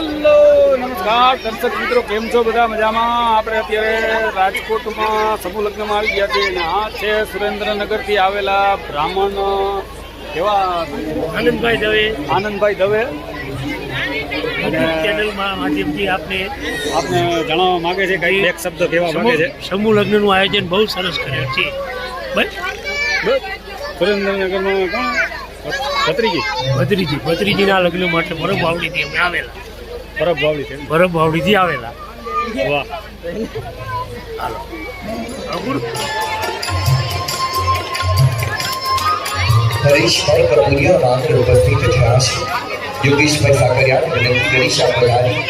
Hello નમસ્કાર દર્શક મિત્રો, કેમ છો બધા? મજામાં? આપણે અત્યારે રાજકોટમાં સમૂહ લગ્નમાં આવી ગયા છીએ અને આ છે સુરેન્દ્રનગરથી આવેલા બ્રાહ્મણ કેવા આનંદભાઈ દવે ચેનલમાં માધ્યમથી આપને જણાવવા માંગે છે કઈ એક શબ્દ કહેવા માંગે છે. સમૂહ લગ્નનું આયોજન બહુ સરસ કર્યું છે. સુરેન્દ્રનગરમાં કોણ? ભત્રીજીના લગ્ન માટે બરફ વાવડીથી અમે આવેલા. બરફ વાવડીથી આવેલા. વાહ. હાલો હરીશભાઈ કપૂરિયા માંગને ઉપસ્થિત થયા છે. યોગેશભાઈ સાકરિયાને વિનંતી કરી શાપધારી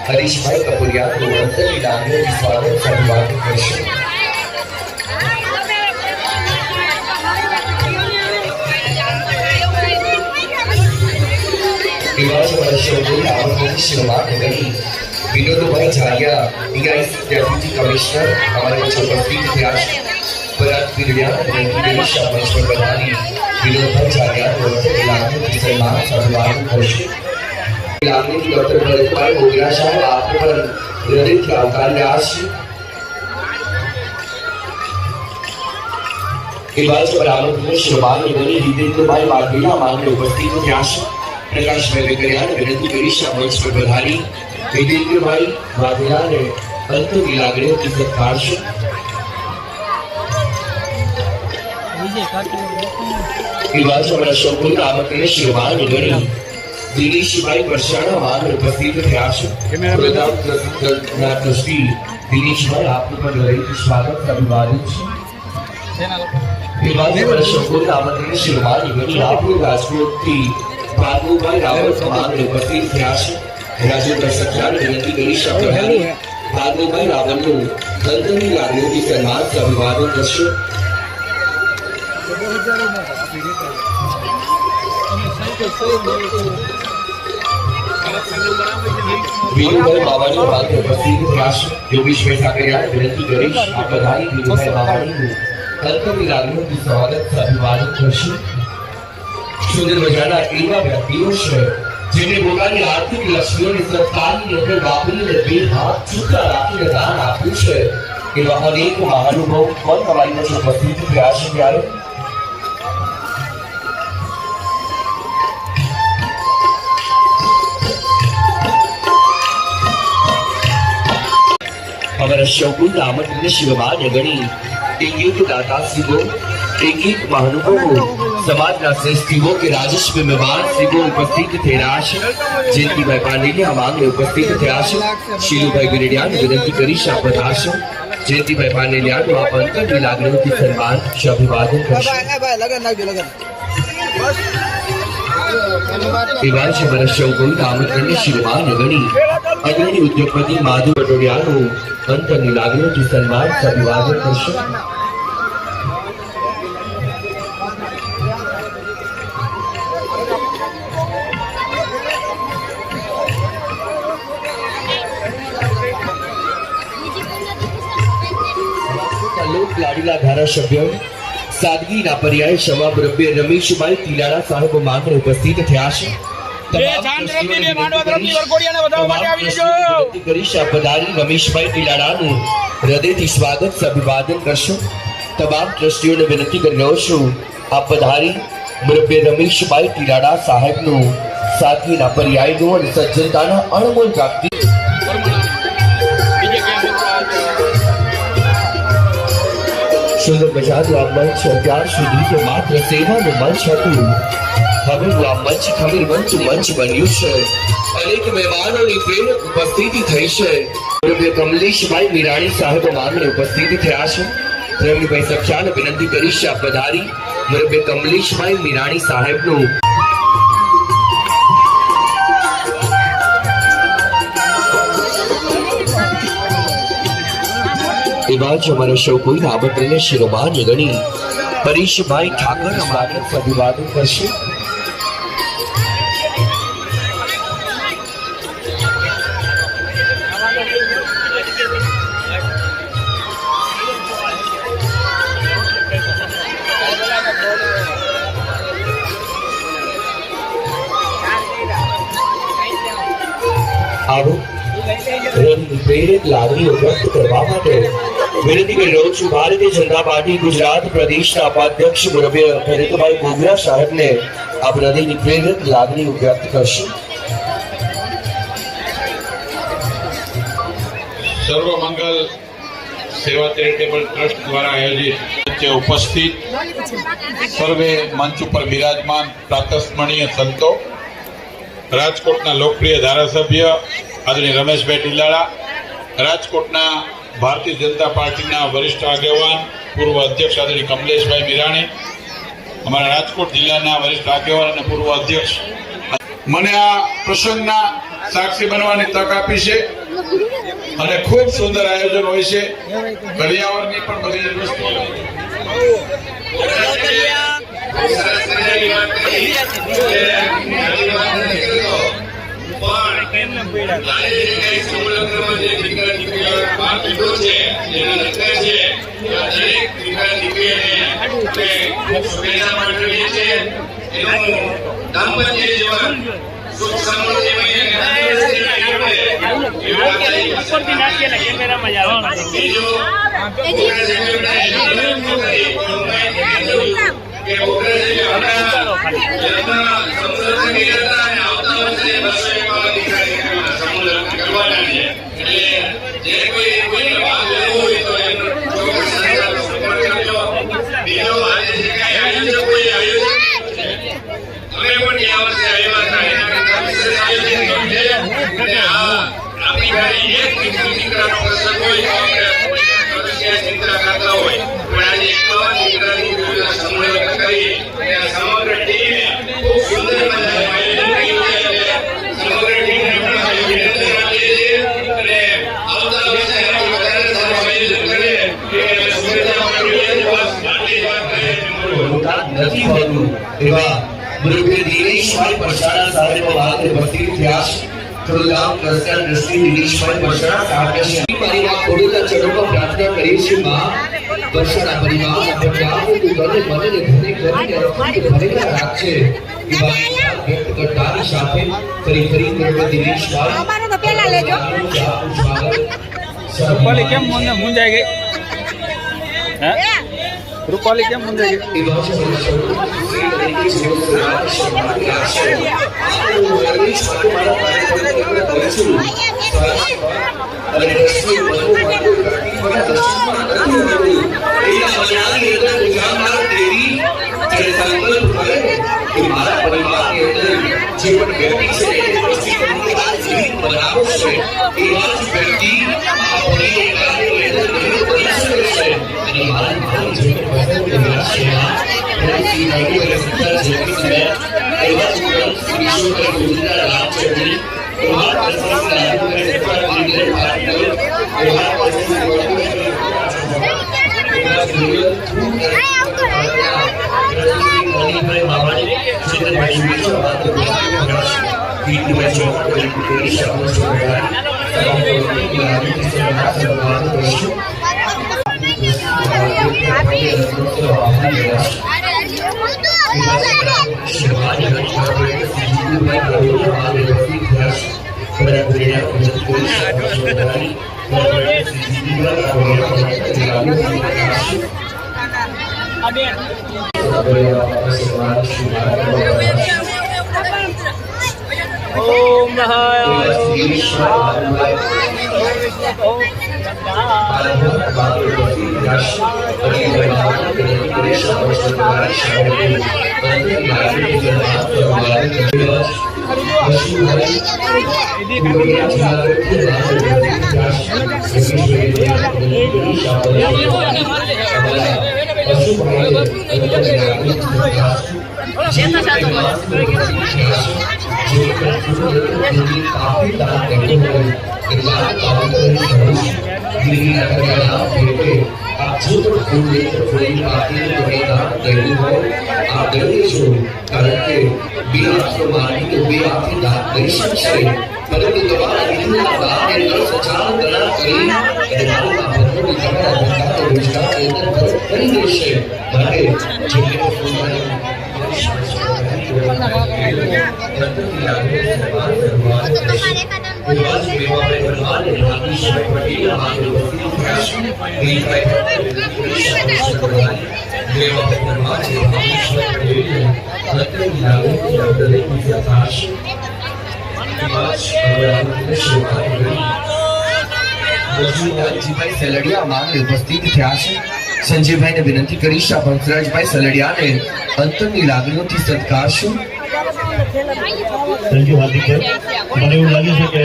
હરીશભાઈ કપૂરિયાનું અંતરની લાગણીઓથી સ્વાગત સન્માન કરશે. विनोदभाई झारिया डीआईसी डेप्यूटी कमिश्नर हमारे बच्चों उपस्थित थे. बरात पीरिया शामेश्वर बधानी विनोदभाई झारिया लाखों सम्मान सम्मान करશે. लाखनी डॉक्टर भरतभाई मोगरा साहब आपको पर हृदयથી આવકાર રહ્યા છે. એ બાદ બરાબર શ્રમાન નિગમની હિતેન્દ્રભાઈ વાઘેલા માંગને ઉપસ્થિત થયા છે. પ્રકાશભાઈ વેકરિયાને વિનંતી કરી શામેશ પર બધાની હિતેન્દ્રભાઈ વાઘેલાને અંતરની લાગણીઓથી સત્કારશે. એ બાદ અમારા સંપૂર્ણ આમંત્રણને શ્રીમાન ગણી દિનેશભાઈ વર્ષાણા માંગ ઉપસ્થિત થયા છે. પ્રધાનના ટ્રસ્ટી દિનેશભાઈ આપનું પણ હૃદયથી સ્વાગત અભિવાદન છે. એ બાદ અમારા સંપૂર્ણ આમંત્રણને શ્રીમાન ગણી આપણું રાજકોટથી ભાર્ગવભાઈ રાવત માંગ ઉપસ્થિત થયા છે. રાજેન્દ્ર સત્યાને વિનંતી કરી શાપધારી ભાર્ગવભાઈ રાવતનું અંતરની લાગણીઓથી સન્માન અભિવાદન કરશે. વીરુભાઈ બાવાની માંગ ઉપસ્થિત થયા છે. યોગેશભાઈ સાકરિયાને વિનંતી કરીશ આ બધાની વીરુભાઈ બાવાણીનું અંતરની લાગણીઓથી સ્વાગત અભિવાદન કરશે. સુંદર મજાના એવા વ્યક્તિઓ છે જેને પોતાની આર્થિક લક્ષ્મીઓની સત્તાની અંદર વાપરીને બે હાથ છૂટા રાખીને દાન આપ્યું છે. એવા અનેક મહાનુભાવો પણ તમારી પાસે ઉપસ્થિત થયા છે. ત્યારે हमारा शौकुल आमंत्रण शिवमान गणी एक दाता शिवो एक महानुभावो समाजना श्रेष्ठीवो के राजस्व मेहमान शिवो उपस्थित थे. जयंतीभाई पांडेय मांग उपस्थित थे. शीलुभाई बिरडिया ने विनंती करी शापदाश जयंतीभाई पांडेय आप अंतરની લાગણીઓથી સન્માન અભિવાદન કરશે. એવા છે મારા શૌકુલ આમંત્રણને શ્રીમાન ગણી અગ્રણી ઉદ્યોગપતિ માધુ પટોડિયાનું અંતરની લાગણીઓથી સન્માન અભિવાદન કરશે. લોક લાડીલા ધારાસભ્ય સાદગીના પર્યાય ક્ષમા મુરબ્બે રમેશભાઈ તિલાડા સાહેબ માંગને ઉપસ્થિત થયા છે. રમેશભાઈ તિલાડાનું હૃદયથી સ્વાગત અભિવાદન કરશો. તમામ ટ્રસ્ટીઓને વિનંતી કરી રહ્યો છું આ પધારી મુરબ્બે રમેશભાઈ તિલાડા સાહેબનું સાદગીના પર્યાયનું અને સજ્જનતાના અણમોલ પ્રાપ્તિ સુંદર મજાનું આ મંચ અત્યાર સુધી તો માત્ર સેવાનું મંચ હતું. હવે આ મંચ ખમીર મંચ બન્યું છે. અનેક મહેમાનોની પ્રેરક ઉપસ્થિતિ થઈ છે. કમલેશભાઈ મીરાણી સાહેબ માંગને ઉપસ્થિત થયા છે. રમીભાઈ સખ્યાને વિનંતી કરીશ આ પધારી મુરબ્બે કમલેશભાઈ મીરાણી સાહેબનું એવા જ અમારા સૌ કોઈના આમંત્રણને શિરોમાન ગણી પરેશભાઈ ઠાકર સ્વાગત અભિવાદન કરશે. આવો રંગ પ્રેરિત લાગણીઓ વ્યક્ત કરવા માટે વિનંતી કરી રહ્યો છું ભારતીય જનતા પાર્ટી ગુજરાત પ્રદેશના ઉપાધ્યક્ષ મુરબ્બી ભરતભાઈ ગોગરા સાહેબને આ હૃદયની પ્રેરિત લાગણીઓ વ્યક્ત કરશે. સર્વમંગલ સેવા ચેરિટેબલ ટ્રસ્ટ દ્વારા આયોજિત વચ્ચે ઉપસ્થિત સર્વે મંચ ઉપર બિરાજમાન પ્રાતસ્મરણીય સંતો, રાજકોટના લોકપ્રિય ધારાસભ્ય આદરણીય રમેશભાઈ ટીલાળા, રાજકોટના ભારતીય જનતા પાર્ટીના વરિષ્ઠ આગેવાન પૂર્વ અધ્યક્ષ આદરણીય કમલેશભાઈ મીરાણી, અમારા રાજકોટ જિલ્લાના વરિષ્ઠ આગેવાન અને પૂર્વ અધ્યક્ષ, મને આ પ્રસંગના સાક્ષી બનવાની તક આપી છે અને ખૂબ સુંદર આયોજન હોય છે. ઘડિયાળની પણ બધી વસ્તુઓ નથી હોતું એવા મુરબ્બી દિનેશભાઈ પરસાણા સાહેબ ભારતે ભરતી થયા છે. થોડું પ્રસ્થાન દ્રષ્ટિ દિનેશભાઈ પરસાણા સાહેબ પરિવાર ખોડુલા ચરણો પ્રાર્થના કરીએ છીએ. માં પરસાણા પરિવાર આપણા તું ગણે મને ઘરે કરીને ભરેલા રાખશે. વ્યક્ત કરતાની સાથે ફરી મુરબ્બી દિનેશભાઈ અમારો તો પહેલા લેજો. રૂપાલી કેમ મને મુંજાઈ ગઈ? હે રૂપાલી કેમ મુંજાઈ ગઈ? મારા પરિવારની અંદર જે પણ વ્યક્તિ છે બરાબર છે એવા જ વ્યક્તિ આ પરિવારની અંદર બની શકે છે. અને મારા જે એવા જ રાજચંદ્રી ઓમ પરંતુ તમારા વિધિના બાને સચાર કરા કરી કરી દેશે. માટે જે રજુભાઈ સલડિયા માંગે ઉપસ્થિત થયા છે. સંજયભાઈને વિનંતી કરીશ આપ હંસરાજભાઈ સલડિયાને અંતરની લાગણીઓથી સત્કારશો. થેન્ક યુ હાર્દિકભાઈ. મને એવું લાગે છે કે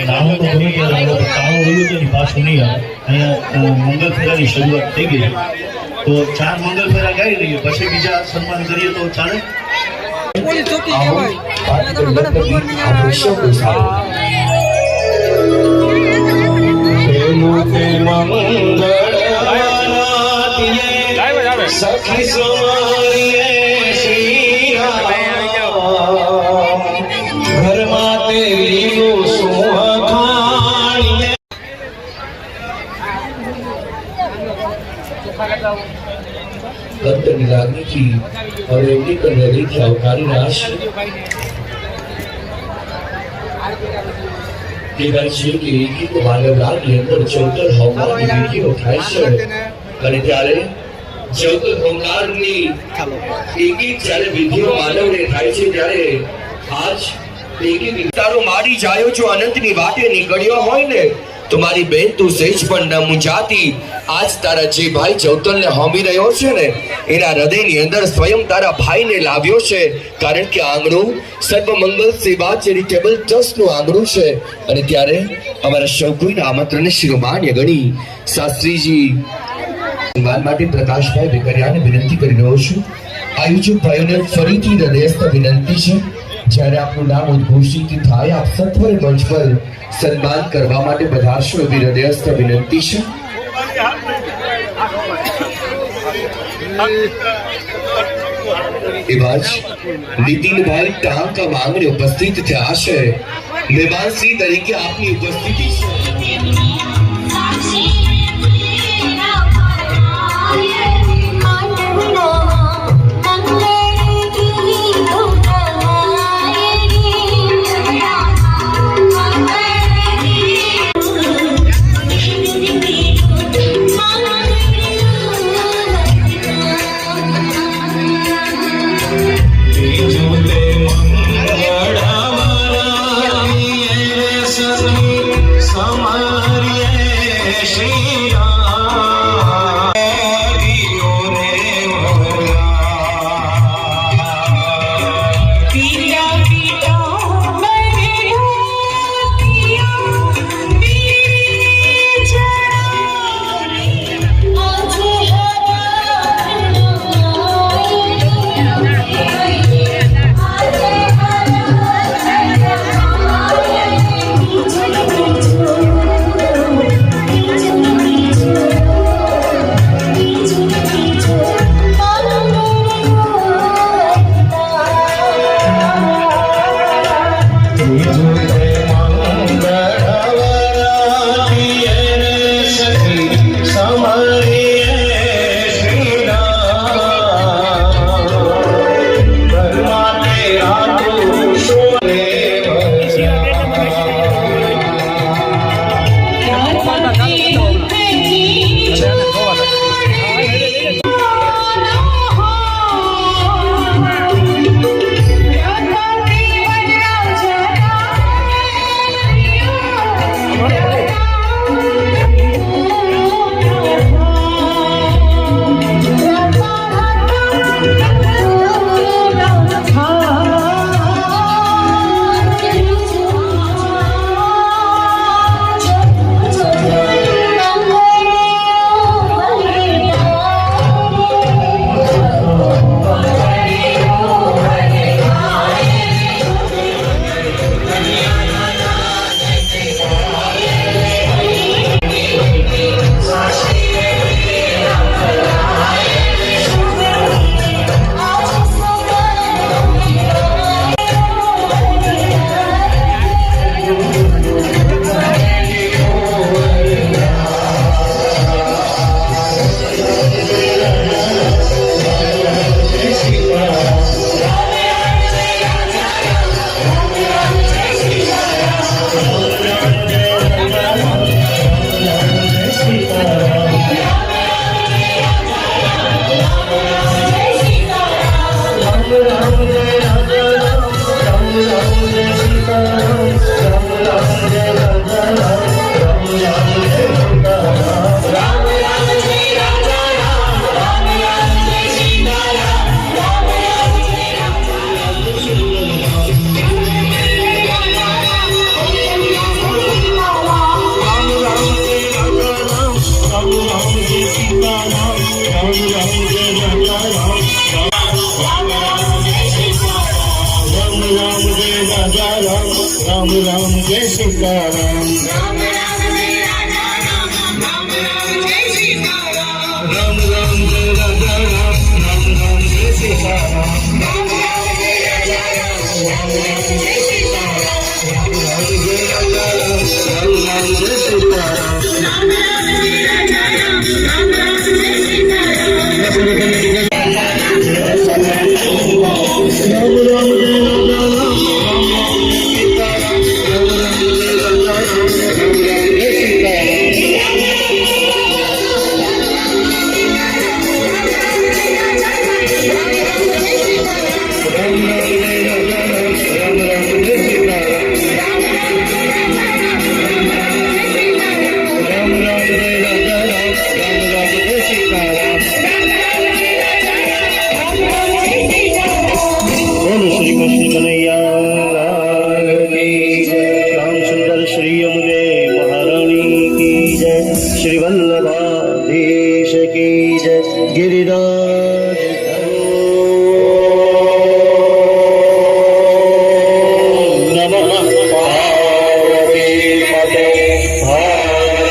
નાનું તો ગમે ત્યારે તાળું રહ્યું છે ને પાછું નહીં આવે. અહીંયા મંગળ ફેરાની શરૂઆત થઈ ગઈ છે, તો 4 મંગળ ફેરા ગાઈ રહીએ પછી બીજા સન્માન કરીએ તો ચાલે. આવો વાત કરીએ આપણે સૌ સખી સોમારીએ શ્રી ઘરમાં તે લીલું સુખાણીએ. અંતરની લાગણીથી હવે એમની પણ હૃદયથી આવકારી રહ્યા છે. કહેવાય છે કે એક માનવરાની અંદર ચૌતર હોમગાર્ડની વિધિઓ થાય છે અને ત્યારે ચૌતર હોમગાર્ડની એક જ્યારે વિધિઓ માનવને થાય છે ત્યારે આજ એક વિસ્તારો મારી જાયો જો અનંતની વાટે નીકળ્યો હોય ને તો મારી બેન તું સહેજ પણ ન મુંજાતી. આજ તારા જે ભાઈ ચૌતરને હોમી રહ્યો છે ને એના હૃદયની અંદર સ્વયં તારા ભાઈને લાવ્યો છે, કારણ કે આંગણું સર્વમંગલ સેવા ચેરિટેબલ ટ્રસ્ટનું આંગણું છે. અને ત્યારે અમારા સૌ કોઈના આમંત્રણને શિરોમાન્ય ગણી શાસ્ત્રીજી સન્માન માટે પ્રકાશભાઈ વેકરિયાને વિનંતી કરી રહ્યો છું. આયોજક ભાઈઓને ફરીથી હૃદયસ્થ વિનંતી છે, જ્યારે આપનું નામ ઉદ્ઘોષિત થાય આપ સત્વરે મંચ પર સન્માન કરવા માટે પધારશો એવી હૃદયસ્થ વિનંતી છે. એવા જ નીતિનભાઈ ટાંકા માંગને ઉપસ્થિત થયા છે. મહેમાનશ્રી તરીકે આપની ઉપસ્થિતિ છે. જય સીતારામ રામ રામ જય રાજા રામ રામ રામ જય સીતારામ રામ રામ જય રાજા રામ રામ રામ જય સીતારામ રામ રામ જય રાજા રામ રામ રામ જય સીતારામ રામ રામ જય રાજા રામ રામ રામ જય સીતારામ श्री कृष्ण कन्हैया की जय श्याम सुंदर श्री अमुले महारानी की जय श्री वल्लभाधीश की जय गिरिराज नमः पार्वती पते हर हर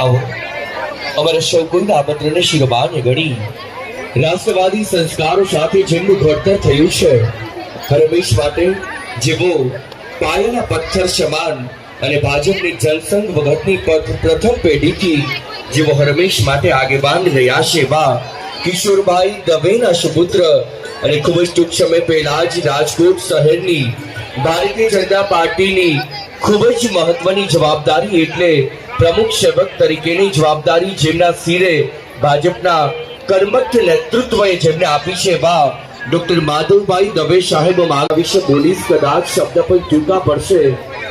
આવો અમારા સૌ કોઈના આમંત્રણને શિરમાન્ય ગણી રાષ્ટ્રવાદી સંસ્કારો સાથે જેમનું ઘડતર થયું છે હરમેશ માટે જેવો પાયાના પથ્થર સમાન અને ભાજપની જનસંઘ વખતની પ્રથમ પેઢીથી જેવો હરમેશ માટે આગેવાન રહ્યા છે એવા કિશોરભાઈ દવેના સુપુત્ર અને ખૂબ જ ટૂંક સમય પહેલા જ રાજકોટ શહેરની ભારતીય જનતા પાર્ટીની ખૂબ જ મહત્વની જવાબદારી એટલે પ્રમુખ સેવક તરીકેની જવાબદારી જેમના સિરે ભાજપના કર્મઠ નેતૃત્વએ જેમને આપી છે એવા ડોક્ટર માધવભાઈ દવે સાહેબ મારા વિશે બોલીશ કદાચ શબ્દ પણ ટૂંકા પડશે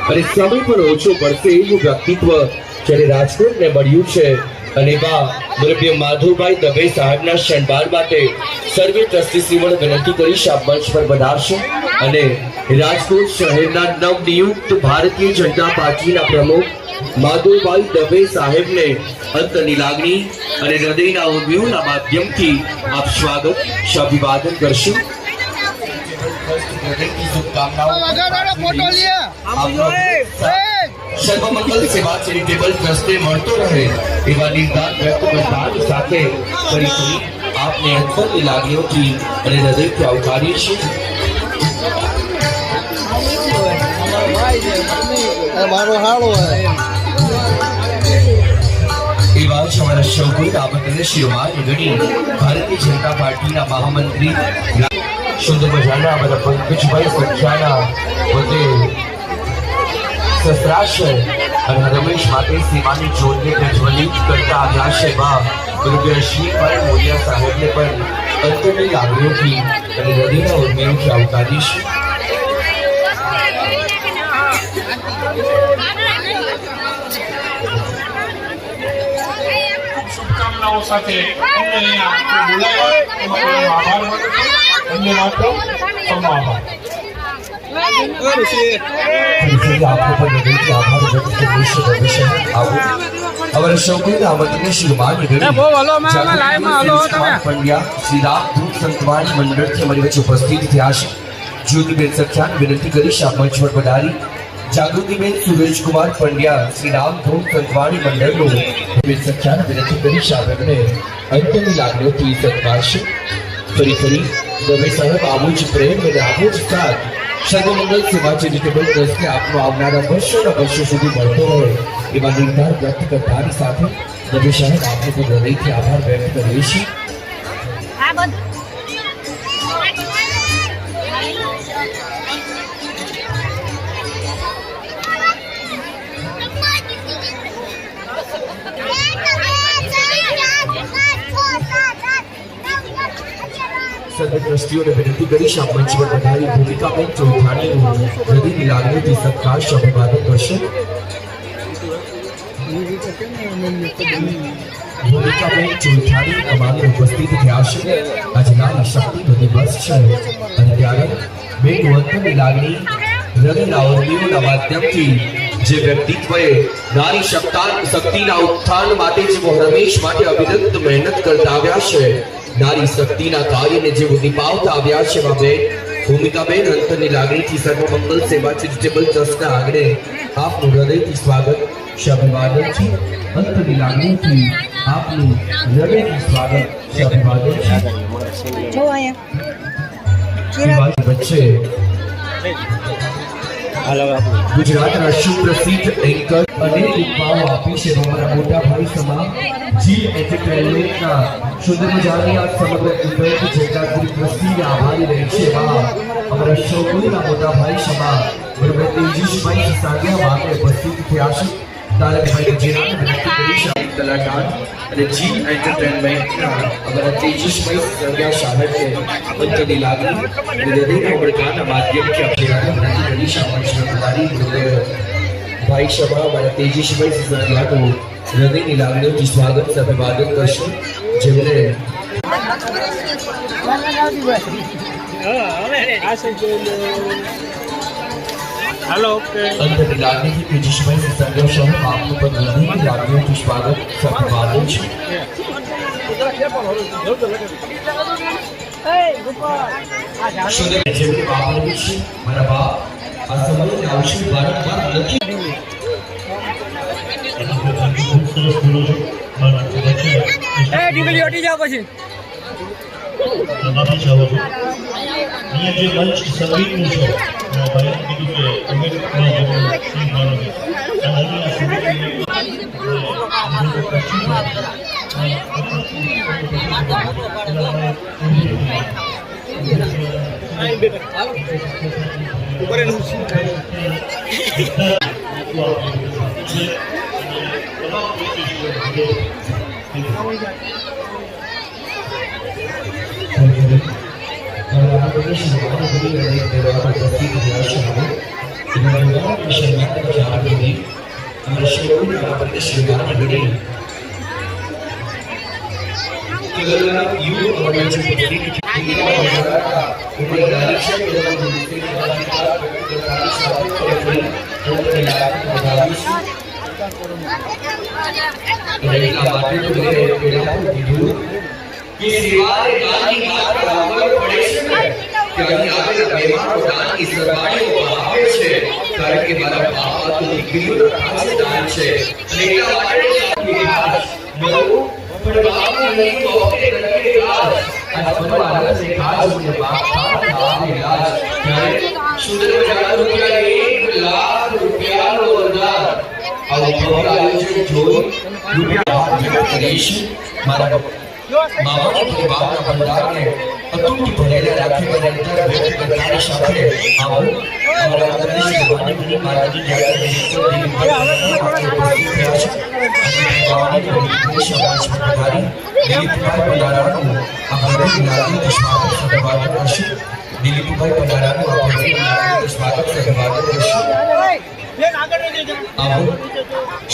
અને સમય પણ ઓછો પડશે એવું વ્યક્તિત્વ જ્યારે રાજકોટને મળ્યું છે અને એવા મુરબ્બી માધવભાઈ દવે સાહેબના સન્માન માટે સર્વે ટ્રસ્ટીશ્રીઓને વિનંતી કરીશ આપ મંચ પર પધારશો અને રાજકોટ શહેરના નવનિયુક્ત ભારતીય જનતા પાર્ટીના પ્રમુખ માધવભાઈ દવે સાહેબને અંતની લાગણી અને હૃદયના ઉર્મિઓના માધ્યમથી આપ સ્વાગત અભિવાદન કરશો સર્વમંગલ સેવા ચેરિટેબલ ટ્રસ્ટે મળતો રહે એવા નિર્ધાર વ્યક્ત કરવાની સાથે ફરીથી આપને અંતરની લાગણીઓથી અને હૃદયથી આવકારીએ છીએ મારો હાળો એવા જ અમારા સૌ કોઈ આમંત્રણને શિરમાન્ય ગણી ભારતીય જનતા પાર્ટીના મહામંત્રી સુંદર મજાના અમારા પંકજભાઈ સંખ્યાના પોતે શસ્ત્રાસ્ત્ર અને રમેશ માટે સેવાની જોડને પ્રજ્વલિત કરતા આવ્યા છે એવા ગુરુદેવ શ્રીભાઈ મોડિયા સાહેબને પણ અંતરની લાગણીઓથી અને હૃદયના ઉર્મિઓથી આવકારીશું શુભકામનાઓ સાથે અમને અહીંયા બોલાવ્યા એમાં આભાર માનું છું અમને માત્ર સૌનો આભાર અમારા સૌ કોઈ આમંત્રણને શિરમાન્ય ગણી પંડ્યા શ્રી રામ દૂત સંતવાણી મંડળથી અમારી વચ્ચે ઉપસ્થિત થયા છે જ્યોતિબેન સખ્યાને વિનંતી કરીશ આપ મંચ પર પધારી જાગૃતિબેન સુરેશકુમાર પંડ્યા શ્રી રામ ધૂત સંતવાણી મંડળનું સખ્યાને વિનંતી કરીશ આપ એમને અંતની લાગણીઓથી સત્કારશે ફરી દવે સાહેબ આવું જ પ્રેમ અને આવું જ સાથ સર્વમંગલ સેવા ચેરિટેબલ ટ્રસ્ટને આપનો આવનારા વર્ષો સુધી મળતો રહે એવા નિર્ધાર વ્યક્ત કરતાની સાથે દવે સાહેબ આપને પણ હૃદયથી આભાર વ્યક્ત કરીએ છીએ સર્વે ટ્રસ્ટીઓને વિનંતી કરીશ આપ મંચ પર પધારી ભૂમિકાબેન ચૌહાણીનું હૃદયની લાગણીથી સત્કાર અભિવાદન કરશે ભૂમિકાબેન ચૌહાણી અમારી ઉપસ્થિત થયા છે આજે નાની શક્તિ બધી બસ છે અને ત્યારે બેન વતનની લાગણી હૃદયના ઉર્મિઓના માધ્યમથી જે વ્યક્તિત્વએ નારી શક્તિના ઉત્થાન માટે જેઓ રમેશ માટે અવિરત મહેનત કરતા આવ્યા છે, નારી શક્તિના કાર્યને જેઓ નિભાવતા આવ્યા છે, એવા બેન ભૂમિકાબેન અંતરની લાગણીથી સર્વમંગલ સેવા ચેરિટેબલ ટ્રસ્ટના આંગણે આપનું હૃદયથી સ્વાગત છે, અભિવાદન છે. અંતરની લાગણીથી આપનું હૃદયથી સ્વાગત છે, અભિવાદન છે. વચ્ચે ગુજરાતના સુપ્રસિદ્ધ એન્કર અનેક ઉપમાઓ આપી છે. અમારા મોટા ભાઈ સમા જી એન્ટરટેનમેન્ટના સુંદર મજાની આ સમગ્ર ઇવેન્ટ જેટલા ટ્રસ્ટીને આભારી રહે છે. અમારા શોકુના મોટા ભાઈ સમા બરોબર તેજસભાઈ સાંગ્યા માટે ઉપસ્થિત થયા છે. તારકભાઈ જીરાને વિનંતી કરી છે કલાકાર અને જી એન્ટરટેનમેન્ટના અમારા તેજસભાઈ સાંગ્યા સાહેબ છે. અંતની લાગણી હૃદયના વડકાના માધ્યમથી આપણે વિનંતી કરી છે ભાઈ સભા અમારા તેજસભાઈ સાંગ્યાનું હૃદયની લાગણીઓથી સ્વાગત અભિવાદન કરશું, જેમને હાલો ઓકે અંતરની લાગણીથી તેજસભાઈ સાંગ્યા સાહેબ આપનું પણ હૃદયની લાગણીઓથી સ્વાગત અભિવાદન છે. જેમની બાબરવી છે મારા બાપ આ સમયે આવશે વારંવાર નથી અહીંયા જે મંચ સંગીતનું છે ભાઈ કીધું કે સંગીતમાં જવું દિલીપભાઈ પધારાનું આપણે સ્વાગત અભિવાદન કરશું. આવો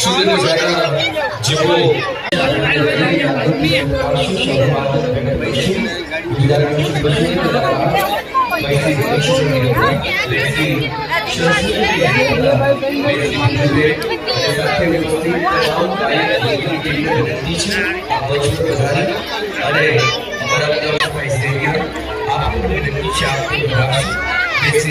સુરેન્દ્ર જાડેજા જેઓ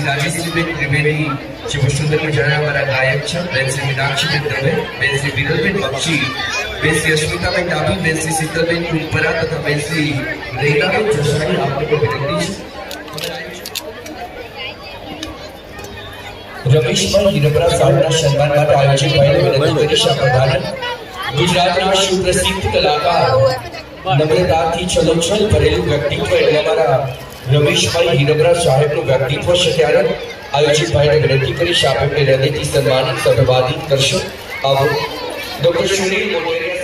રાજેશ્રીબેન ત્રિવેદી જે વસુંધરા મજાના અમારા ગાયક છે, બેન શ્રી મીનાક્ષીબેન દવે, બેન શ્રી વિરલબેન બક્ષી, બેન શ્રી અસ્મિતાબેન ડાભી, બેન શ્રી શીતલબેન કુંપરા તથા બેન શ્રી રેખાબેન જસાણી આપને વિનંતી છે. રમેશભાઈ હીરપરા સાહેબના સન્માન માટે આયોજિત થયેલ વિનંતી કરી પ્રધાન ગુજરાતના સુપ્રસિદ્ધ કલાકાર નમ્રતાથી છલોછલ ભરેલું વ્યક્તિત્વ એટલે અમારા રમેશભાઈ હીરપરા સાહેબનું વ્યક્તિત્વ છે, ત્યારે આયોજિત ભાઈને વિનંતી કરી સાહેબને હૃદયથી સન્માનિત અભિવાદિત કરશો. આવો ડોક્ટર સુનિલ મોટેરિયા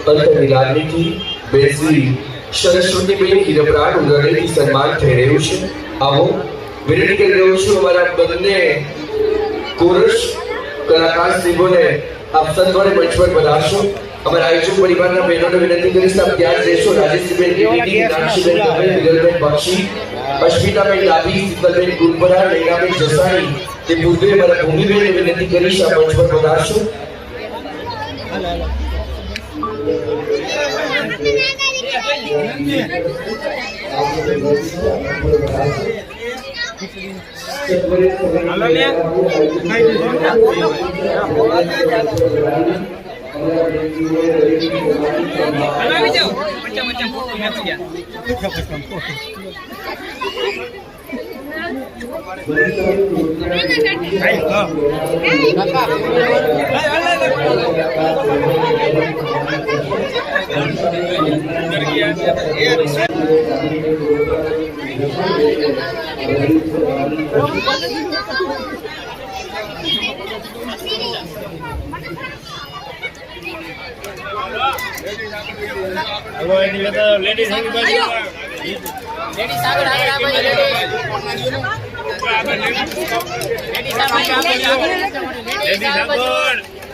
સાહેબ અંતરની લાગણીથી બેસી સરસ્વતીબેન હીરપરાનું હૃદયથી સન્માન થઈ રહ્યું છે. આવો વિનંતી કરી રહ્યો છું અમારા બંને કોરસ કલાકાર શ્રીઓને આપ સત્વરે મંચ પર પધારશો. અમારા આયોજક પરિવારના બહેનોને વિનંતી કરીશ આપ ત્યાં જ રહેશો. રાજેશબેન કેટી, મીનાક્ષીબેન દવે, વિરલબેન બક્ષી, અશ્મિતાબેન ડાભી, શીતલબેન ગુલપરા, નૈનાબેન જસાણી, તે પૂર્વે મારા ભૂમિબેનને વિનંતી કરીશ આ મંચ પર પધારશો.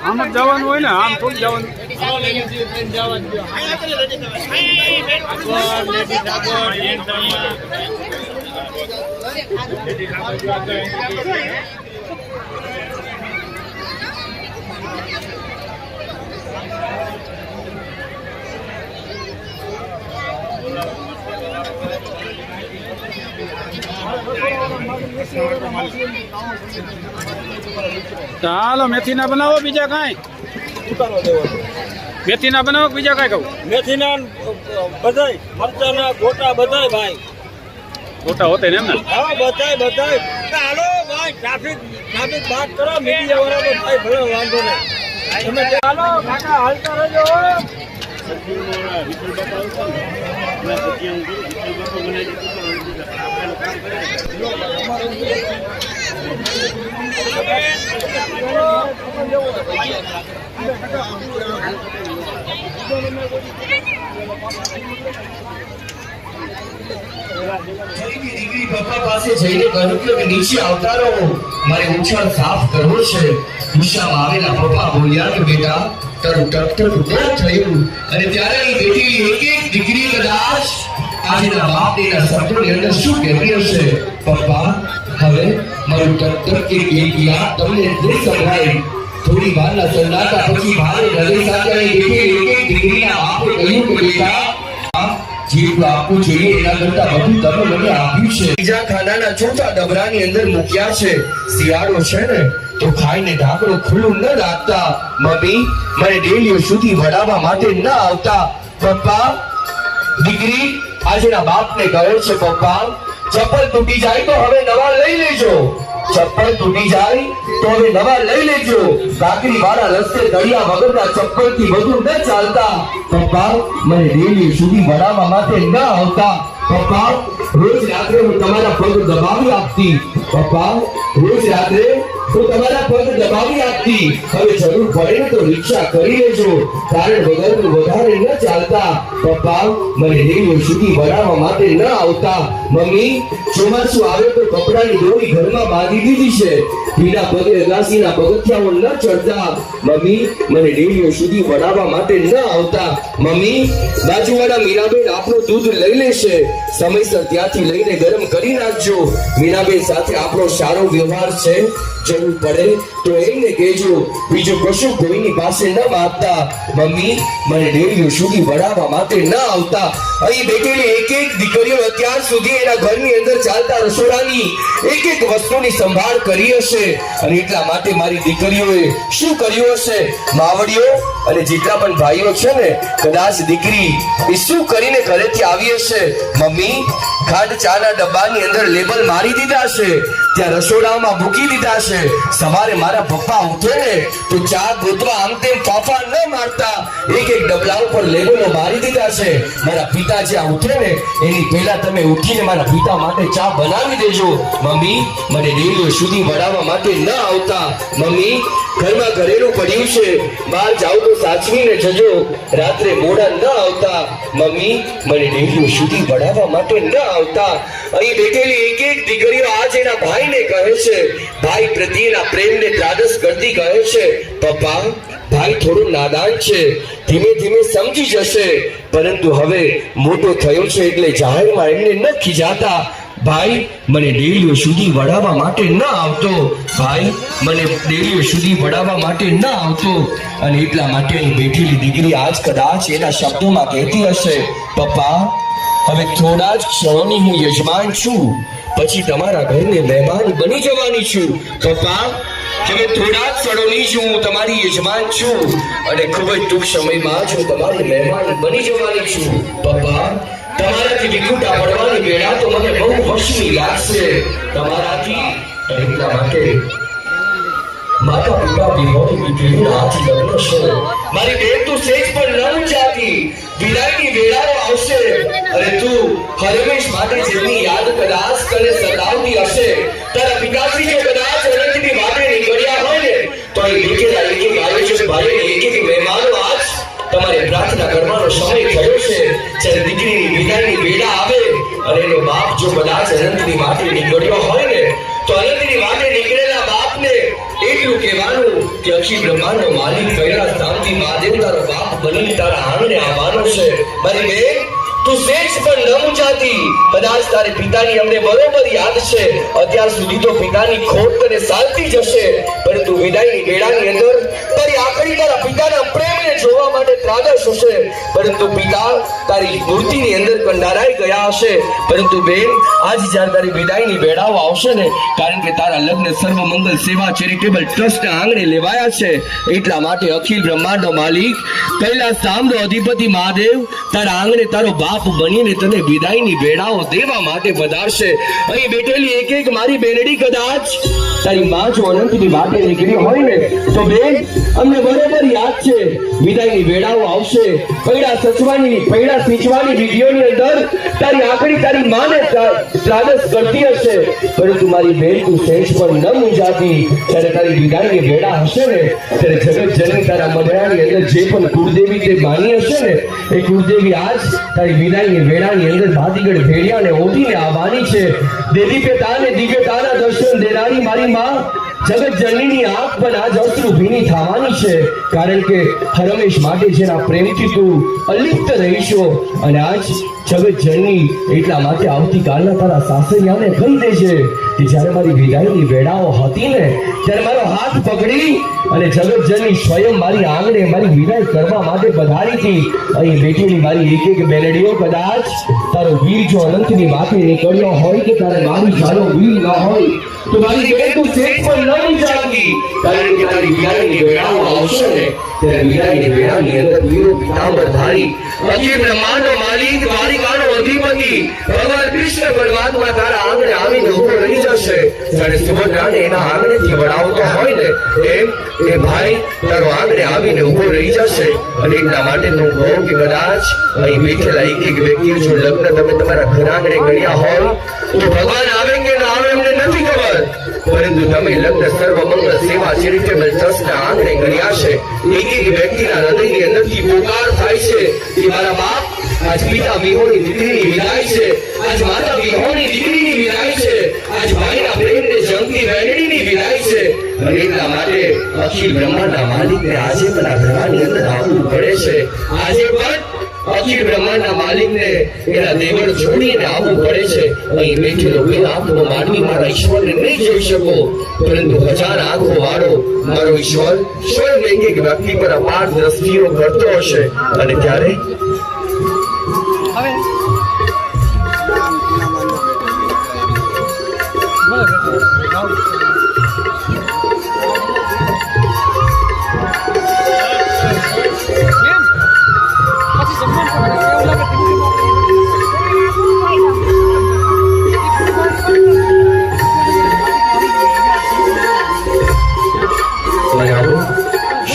આમ જ જવાનું હોય ને, આમ થોડું જવાનું. ચાલો મેથી ના બનાવો, બીજા કાંઈ મેથી ના બનાવો, બીજા કાંઈ કહું? મેથીના બધાય મરચાના ગોટા બધાય ભાઈ, ગોટા હોતે ને એમ ને? હા બધાય. હાલો ભાઈ, ટ્રાફિક બાદ કરો, મીડિયા વાળા ભાઈ ભલે વાંધો નહીં, તમે હાલો કાકા હાલતા રહેજો. દીકરી પપ્પા પાસે જઈને કહ્યું કે નીચે આવતા રહો, મારે ઉછાળ સાફ કરવો છે. ગુસ્સામાં આવેલા પપ્પા બોલ્યા કે બેટા તારું ટક થયું. અને ત્યારે એ બેટી એક દીકરી કદાચ આજના બાપ તેના શબ્દોની અંદર શું કહેતી હશે? પપ્પા હવે મારું ટક કે એક યાદ તમને નહીં સંભળાય. થોડી વારના સન્નાટા પછી ભારે હૃદય સાથે એક દીકરીના બાપે કહ્યું કે બેટા જેટલું આપવું જોઈએ એના કરતા વધુ તમે મને આપ્યું છે. બીજા ખાનાના ચોથા ડબરાની અંદર મૂક્યા છે. શિયાળો છે ને તો ખાઈને ઢાંકણું ખુલ્લું ન રાખતા. મમ્મી મને ડેલીઓ સુધી વડાવવા માટે ન આવતા. પપ્પા દીકરી આજના બાપને કહે છે પપ્પા ચપ્પલ તૂટી જાય તો હવે નવા લઈ લેજો. ચપ્પલ તૂટી જાય તો હવે નવા લઈ લેજો. કાકરી વાળા રસ્તે દળિયા વગરના ચપ્પલથી વધુ ન ચાલતા. પપ્પા મને ડેલી સુધી વડાવવા માટે ન આવતા. પપ્પા રોજ રાત્રે હું તમારા પગ દબાવી આપતી. પપ્પા રોજ રાત્રે હું તમારા પગ દબાવી આપતી. હવે જરૂર પડે ને તો રિક્ષા કરી લેજો. કારણ વગરનું વધારે ન ચાલતા. પપ્પા મને ડેલી સુધી વડાવવા માટે ન આવતા. મમ્મી ચોમાસું આવે તો કપડાની દોરી ઘરમાં બાંધી દીધી છે. ભીના પગે અગાસીના પગથિયાઓ ન ચડતા. મમ્મી મને ડેલીઓ સુધી વડાવવા માટે ન આવતા. મમ્મી બાજુવાળા મીરાબેન આપણું દૂધ લઈ લેશે, સમયસર ત્યાંથી લઈને ગરમ કરી નાખજો. મીરાબેન સાથે આપણો સારો વ્યવહાર છે, જરૂર પડે તો એને કહેજો. બીજું કશું કોઈની પાસે ન માંગતા. મમ્મી મને ડેલીઓ સુધી વડાવવા માટે ન આવતા. અહીં બેઠેલી એક દીકરીઓ અત્યાર સુધી એના ઘરની અંદર ચાલતા રસોડાની એક વસ્તુની સંભાળ કરી હશે. અને એટલા માટે મારી દીકરીઓએ શું કર્યું હશે? માવડીઓ અને જેટલા પણ ભાઈઓ છે ને, કદાચ દીકરી એ શું કરીને ઘરેથી આવી હશે? મમ્મી ખાંડ ચાના ડબ્બાની અંદર લેબલ મારી દીધા છે, ત્યાં રસોડામાં મૂકી દીધા છે. સવારે મારા પપ્પા ઉઠે ને તો ચા ગોતવા આમ તેમ ફાફા ન મારતા. એક ડબલા ઉપર લેબલો મારી દીધા છે. મારા પિતા જ્યાં ઉઠે ને એની પહેલા તમે ઉઠીને મારા પિતા માટે ચા બનાવી દેજો. મમ્મી મને ડેલીઓ સુધી વડાવવા માટે ન આવતા. મમ્મી ઘરમાં ઘરેલું પડ્યું છે, બહાર જાવ તો સાચવીને જજો. રાત્રે મોડા ન આવતા. મમ્મી મને ડેલીઓ સુધી વડાવવા માટે ન આવતા. અહીં બેઠેલી એક દીકરીઓ આજ એના ભાઈને કહે છે, ભાઈ પ્રત્યેના પ્રેમને ત્રાદસ કરતી કહે છે, પપ્પા ભાઈ થોડું નાદાન છે, ધીમે ધીમે સમજી જશે, પરંતુ હવે મોટો થયો છે એટલે જાહેરમાં એમને ન ખીજાતા. ભાઈ મને ડેલીઓ સુધી વડાવવા માટે ન આવતો, ભાઈ મને ડેલીઓ સુધી વડાવવા માટે ન આવતો. અને એટલા માટે અહીં બેઠેલી દીકરી આજ કદાચ એના શબ્દોમાં કહેતી હશે, પપ્પા હવે થોડા જ ક્ષણોની હું યજમાન છું, પછી તમારા ઘરને મહેમાન બની જવાની છું. પપ્પા હવે થોડા જ ક્ષણોની જ હું તમારી યજમાન છું અને ખૂબ જ ટૂંક સમયમાં જ હું તમારી મહેમાન બની જવાની છું. પપ્પા તમારાથી વિખૂટા પડવાની વેળા તો મને બહુ વર્ષની લાગશે તમારાથી. એટલા માટે માતા પિતા વિહોણી દીકરીના આજ લગ્ન છે. મારી બેન તું સેજ પણ ન ઊંચાતી, વિદાયની વેળાઓ આવશે અને તું હરમેશ માટે જેમની યાદ કદાચ તને સતાવતી હશે, તારા પિતાશ્રી જો કદાચ અનંતની માટે નીકળ્યા હોય ને તો એ નીકળેલા એક એક આયોજક ભાઈ એક એક મહેમાનો આજ તમારે પ્રાર્થના કરવાનો સમય થયો છે. જ્યારે દીકરીની વિદાયની વેળા આવે અને એનો બાપ જો કદાચ અનંતની માટે નીકળ્યો હોય ને તો અનંતની માટે નીકળેલા બાપને એટલું કહેવાનું કે અખિલ બ્રહ્માંડનો માલિક કૈલાસ ધામથી મહાદેવ તારો બાપ બની તારા આંગણે આવવાનો છે. મારી બેન તું સેજ પણ ન ઊંચાતી, કદાચ તારે પિતાની અમને બરોબર યાદ છે. અત્યાર સુધી તો પિતાની ખોટ તને સાલતી જશે, પરંતુ વિદાયની વેળાની અંદર તારી આખરી તારા પિતાના પ્રેમને જોવા માટે ત્રાગસ હશે, પરંતુ પિતા તારી મૂર્તિની અંદર કંડારાઈ ગયા હશે. પરંતુ બેન આજ જ્યારે તારી વિદાયની વેળાઓ આવશે ને, કારણ કે તારા લગ્ન સર્વમંગલ સેવા ચેરિટેબલ ટ્રસ્ટના આંગણે લેવાયા છે, એટલા માટે અખિલ બ્રહ્માંડનો માલિક કૈલાસ ધામનો અધિપતિ મહાદેવ તારા આંગણે તારો બાપ બનીને તને વિદાયની વેળાઓ દેવા માટે પધારશે. અહીં બેઠેલી એક એક મારી બેનડી કદાચ તારી માં જો અનંતની વાટે નીકળી હોય ને તો બેન અમને બરોબર યાદ છે, વિદાયની વેળાઓ આવશે, પૈડા સિંચવાની વિધિઓની અંદર તારી આંખડી તારી માને ત્રાગસ કરતી હશે, પરંતુ મારી બેન તું સેજ પણ ન મૂંઝાતી. ત્યારે તારી વિદાયની વેળા હશે ને ત્યારે જગત જનની તારા મઢડાની અંદર જે પણ કુળદેવી તે માની હશે ને એ કુળદેવી આજ તારી વિદાયની વેળાની અંદર ભાતીગઢ ભેડિયાને ઓઢીને આવવાની છે. દેવી પિતાને દિવ્યતાના દર્શન દેનારી મારી માં જગત જનનીની આંખ પણ આજ અશ્રુ ભીની થવાની છે, કારણ કે હરમેશ માટે જેના પ્રેમથી તું અલિપ્ત રહીશો. અને આજ જગત જનની એટલા માટે આવતીકાલના તારા સાસરિયાને કહી દેજે કે જ્યારે મારી વિદાયની વેળાઓ હતી ને ત્યારે મારો હાથ પકડી અને જગત જનની સ્વયં મારી આંગણે મારી વિદાય કરવા માટે પધારી હતી. અહીં બેઠેલી મારી એક એક બેનડીઓ કદાચ તારો વીર જો અનંતની વાતે નીકળ્યો હોય કે તારે મારી જાનો વીર ન હોય તો મારી બેન તું સેજ પણ ન વિચારતી, કારણ કે તારી વિદાયની વેળાઓ આવશે ને ત્યારે વિદાયની વેળાની અંદર વીરો પિતાંબર ધારી અખિલ બ્રહ્માંડનો માલિક દ્વારિકાનો અધિપતિ ભગવાન કૃષ્ણ પરમાત્મા તારા આંગણે આવીને ઉભો રહી જશે. જ્યારે સુભદ્રાને એના આંગણેથી વડાવતો હોય ને એમ એ ભાઈ તારો આંગણે આવીને ઉભો રહી જશે. અને એટલા માટે તો હું કહું કે કદાચ અહીં બેઠેલા એક એક વ્યક્તિઓ જો લગ્ન તમે તમારા ઘર આંગણે કર્યા હોય તો ભગવાન આવે કે ના આવે એમને નથી ખબર, પરંતુ તમે લગ્ન સર્વમંગલ સેવા ચેરિટેબલ ટ્રસ્ટના આંગણે કર્યા છે. એક એક વ્યક્તિના હૃદયની અંદરથી પોકાર થાય છે કે મારા બાપ આજ પિતા વિહોણી દીકરીની વિદાય છે, આજ માતા વિહોણી દીકરીની વિદાય છે, આજ ભાઈના પ્રેમને જંગી વેણડીની વિદાય છે. અને એટલા માટે અખિલ બ્રહ્માંડના માલિકને આજે પણ આ ઘરની અંદર આવવું પડે છે. આજે પણ અખિલ બ્રહ્માંડના માલિકને એના દેવળ છોડીને આવવું પડે છે. અહીં બેઠેલો બે આંખનો માનવી મારા ઈશ્વરને નહીં જોઈ શકો, પરંતુ હજાર આંખો વાળો મારો ઈશ્વર સ્વયં એક એક વ્યક્તિ પર અપાર દ્રષ્ટિઓ કરતો હશે. અને ત્યારે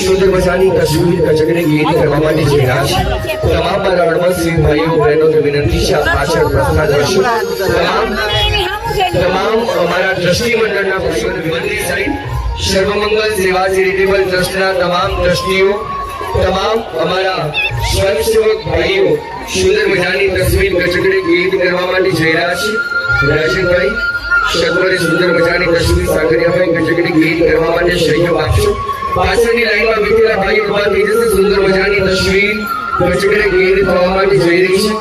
સુંદર મજાની તસવીર કચકડી ગીત કરવા માટે જઈ રહ્યા છે. તમામ મારા હળવદસિંહ ભાઈઓ બહેનોને વિનંતી છે આપ પાછળ પ્રસ્થાન કરશો. તમામ અમારા ટ્રસ્ટી મંડળના ભાઈઓને વિનંતી સાહેબ, સર્વમંગલ સેવા ચેરિટેબલ ટ્રસ્ટના તમામ ટ્રસ્ટીઓ, તમામ અમારા સ્વયંસેવક ભાઈઓ સુંદર મજાની તસવીર કચકડી ગીત કરવા માટે જઈ રહ્યા છે. રાજનભાઈ સત્વરે સુંદર મજાની તસવીર સાગરિયાભાઈ કચકડી ગીત કરવા માટે સહયોગ આપશો. પાછળની લાઈનમાં બેઠેલા ભાઈ ઉભા થઈ જશે. સુંદર મજાની તસવીર કચકડે ઘેર થવા માટે જઈ રહી છે.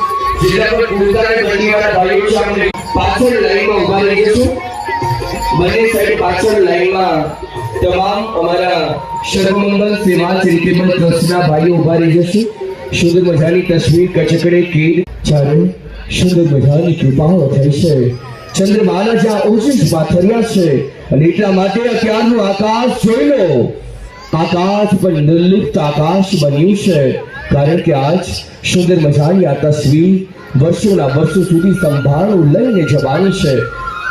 જેના પર કુર્તા અને બંદીવાળા ભાઈઓ સામે પાછળ લાઈનમાં ઉભા રહી જશે. બંને સાઈડ પાછળ લાઈનમાં તમામ અમારા સર્વમંગલ સેવા ચેરિટેબલ ટ્રસ્ટના ભાઈઓ ઉભા રહી જશે. સુંદર મજાની તસવીર કચકડે ઘેર ચાલે. સુંદર મજાની કૃપાઓ થઈ છે. ચંદ્રમાના જ્યાં ઓછીસ પાથર્યા છે અને એટલા માટે અત્યારનું આકાશ જોઈ લો. આકાશ પણ નિર્લિપ્ત આકાશ બન્યું છે, કારણ કે આજ સુંદર મજાની આ તસવીર વર્ષોના વર્ષો સુધી સંભાળ લઈને જવાની છે.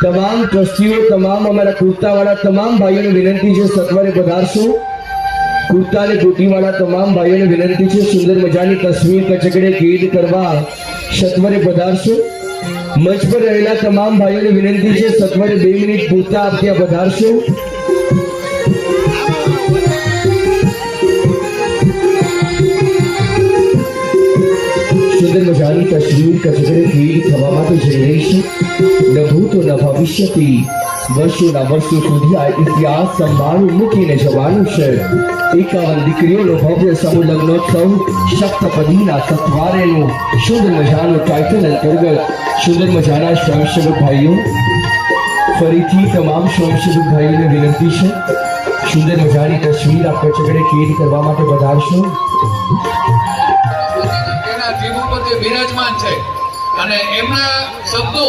તમામ ટ્રસ્ટીઓ, તમામ અમારા કુર્તાવાળા તમામ ભાઈઓને વિનંતી છે સત્વરે પધારશો. કુર્તા અને કોટીવાળા તમામ ભાઈઓને વિનંતી છે સુંદર મજાની તસવીર કચકડે કેદ કરવા સત્વરે પધારશો. મંચ પર રહેલા તમામ ભાઈઓને વિનંતી છે સત્વરે 2 મિનિટ પૂરતા આપ ત્યાં પધારશો. સુંદર મજાની તસવીર કચકડે કેદ થવા માટે જઈ રહી છે. ન ભૂતો ન ભવિષ્યથી વર્ષોના વર્ષો સુધી આ ઇતિહાસ સંભાળી મૂકીને જવાનું છે. 51 દીકરીઓનો ભવ્ય સમૂહ લગ્નોત્સવ સપ્તપદીના સથવારેનું સુંદર મજાનું ટાઇટલ અંતર્ગત સુંદર મજાના સ્વયંસેવક ભાઈઓ, ફરીથી તમામ સ્વયંસેવક ભાઈઓને વિનંતી છે સુંદર મજાની તસવીર આપ કચકડે કેદ કરવા માટે પધારશો. એના જીવ ઉપર જે બિરાજમાન છે અને એમના શબ્દો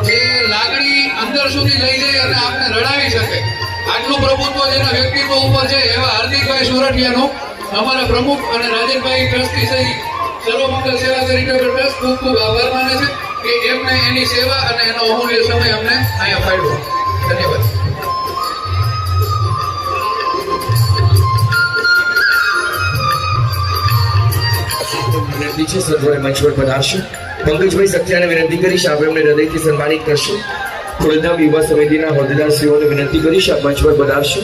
જે લાગણી અંદર સુધી લઈ જાય અને આપને રડાવી શકે, આટલું પ્રભુત્વ જેના વ્યક્તિત્વ ઉપર છે એવા હાર્દિકભાઈ સોરઠિયાનો અમારા પ્રમુખ અને રાજેશભાઈ ટ્રસ્ટી સહિત સર્વમંગલ સેવા ચેરિટેબલ ટ્રસ્ટ ખૂબ ખૂબ આભાર માને છે કે એમને એની સેવા અને એનો અમૂલ્ય સમય અમને અહીંયા ફાળવ્યો. ધન્યવાદ. વિનંતી છે સર્વોને મંચ પર પધારશો. પંકજભાઈ સત્યાને વિનંતી કરીશ આપ એમને હૃદયથી સન્માનિત કરશો. ખોડલધામ યુવા સમિતિના હોદ્દેદારશ્રીઓને વિનંતી કરીશ આપ મંચ પર પધારશો.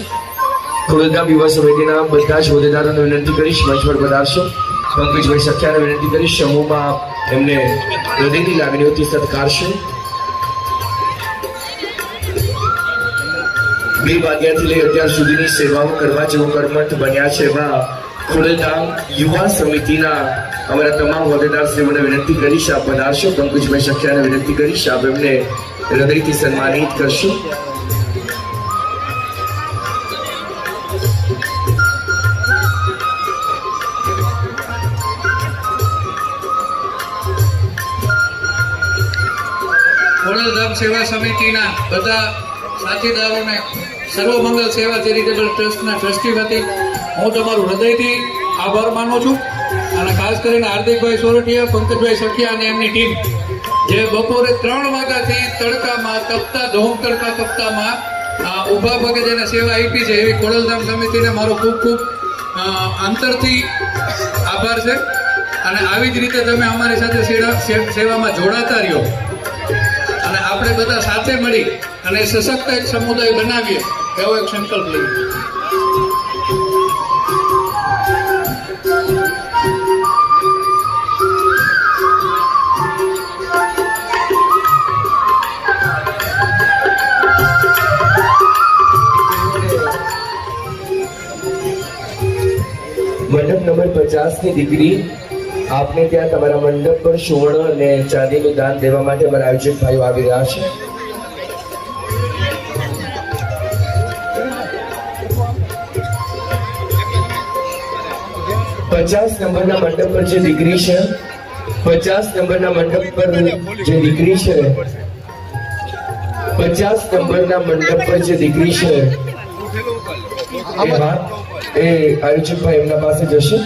ખોડલધામ યુવા સમિતિના બધા જ હોદ્દેદારોને વિનંતી કરીશ મંચ પર પધારશો. પંકજભાઈ સત્યાને વિનંતી કરીશ સમૂહમાં આપ એમને હૃદયની લાગણીઓથી સત્કારશો. 2 વાગ્યાથી લઈ અત્યાર સુધીની સેવાઓ કરવા જેવો કર્મઠ બન્યા છે એવા ખોડલધામ યુવા સમિતિના અમારા તમામ હોદ્દેદારશ્રીઓને વિનંતી કરીશ આપ પધારશો. પંકજભાઈ સખ્યાને વિનંતી કરીશ આપ એમને હૃદયથી સન્માનિત કરશો. ખોડલધામ સેવા સમિતિના બધા સાથીદારોને સર્વમંગલ સેવા ચેરિટેબલ ટ્રસ્ટના ટ્રસ્ટી વતી હું તમારું હૃદયથી આભાર માનું છું. અને ખાસ કરીને હાર્દિકભાઈ સોરઠિયા, પંકજભાઈ સખિયા અને એમની ટીમ જે બપોરે 3 વાગ્યાથી તડકામાં તપતા ધોમ તડકા તપતામાં ઊભા પગે જેને સેવા આપી છે એવી ખોડલધામ સમિતિને મારો ખૂબ ખૂબ અંતરથી આભાર છે. અને આવી જ રીતે તમે અમારી સાથે સેવામાં જોડાતા રહ્યો અને આપણે બધા સાથે મળી અને સશક્ત એક સમુદાય બનાવીએ એવો એક સંકલ્પ લઈએ. મંડપ નંબર 50 ની દીકરી આપને ત્યાં તમારા મંડપ પર સુવર્ણ અને ચાંદીનું દાન દેવા માટે અમારા આયોજક ભાઈઓ આવી રહ્યા છે. પચાસ નંબરના મંડપ પર જે દીકરી છે, 50 નંબરના મંડપ પર જે દીકરી છે, 50 નંબરના મંડપ પર જે દીકરી છે એ આયોજકભાઈ એમના પાસે જશે.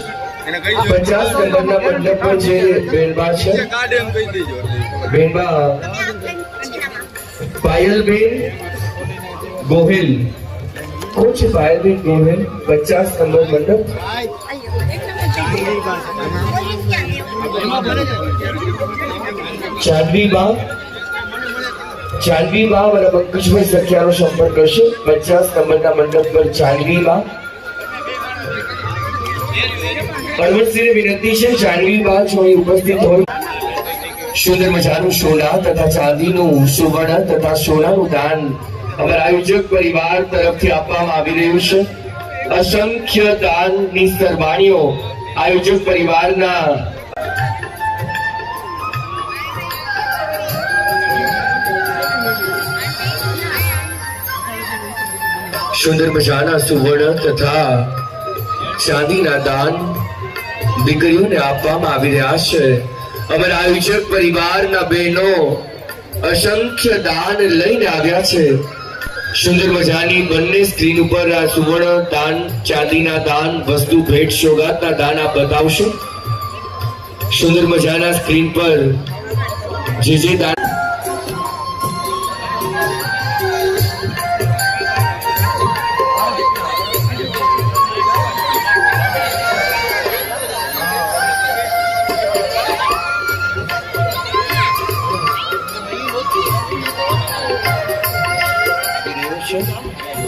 50 નંબરના મંડપ પર જે બેનબા છે, બેનબા પાયલબેન ગોહિલ. કોણ છે પાયલબેન ગોહિલ? 50 નંબર મંડપ. ચાંદવીબા અને પંકજભાઈ સખિયાનો સંપર્ક કરશે. 50 નંબરના મંડપ પર ચાંદવીબા. પરમસિંહને વિનંતી છે ચાંદવીબા જો અહીં ઉપસ્થિત હોય સુંદર મજાનું સોના તથા ચાંદીનું સુવર્ણ તથા સોનાનું દાન અમારા આયોજક પરિવાર તરફથી આપવામાં આવી રહ્યું છે. અસંખ્ય દાનની સરવાણીઓ આયોજક પરિવારના સુંદર મજાના સુવર્ણ તથા ચાંદીના દાન દીકરીઓને આપવામાં આવી રહ્યા છે. અમારા આયોજક પરિવારના બહેનો અસંખ્ય દાન લઈને આવ્યા છે. સુંદર મજાની બંને સ્ક્રીન ઉપર આ સુવર્ણ દાન, ચાંદીના દાન, વસ્તુ ભેટ સોગાદના દાન આપ બતાવશો. સુંદર મજાના સ્ક્રીન પર જે દાન